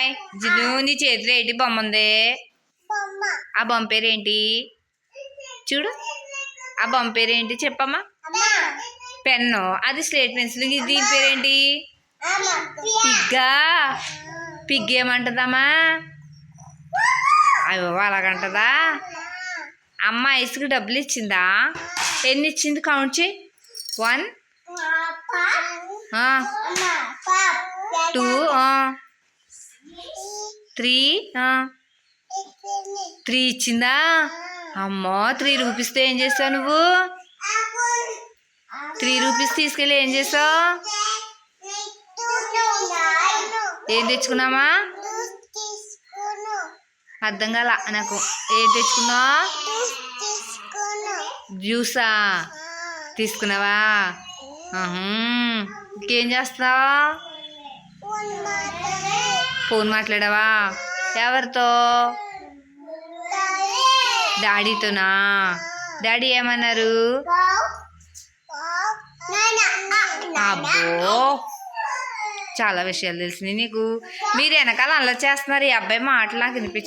Hi జిను, నీ చేతిలో ఏంటి బొమ్మ ఉంది? ఆ బొమ్మ పేరేంటి? చూడు, ఆ బొమ్మ పేరేంటి చెప్పమ్మా. పెన్ను. అది స్లేట్ పెన్సిల్. దీని పేరేంటి? పిగ్గా. పిగ్ ఏమంటదమ్మా? అయ్యో అలాగంటదా? అమ్మ ఐస్కి డబ్బులు ఇచ్చిందా? ఎన్ని ఇచ్చింది కౌంట్ చేయి. 1 2 3 ఇచ్చిందా? అమ్మో 3 రూపీస్తో ఏం చేస్తావు నువ్వు? 3 రూపీస్ తీసుకెళ్ళి ఏం చేస్తావు? ఏం తెచ్చుకున్నామా? అర్థం కాల నాకు. ఏం తెచ్చుకున్నావు? జ్యూసా తీసుకున్నావా? ఇంకేం చేస్తావు? ఫోన్ మాట్లాడావా? ఎవరితో? డాడీతోనా? డాడీ ఏమన్నారు? అబ్బో చాలా విషయాలు తెలిసినాయి నీకు. మీరు వెనకాల అల్లరి చేస్తున్నారు. ఈ అబ్బాయి మాటలు నాకు వినిపించ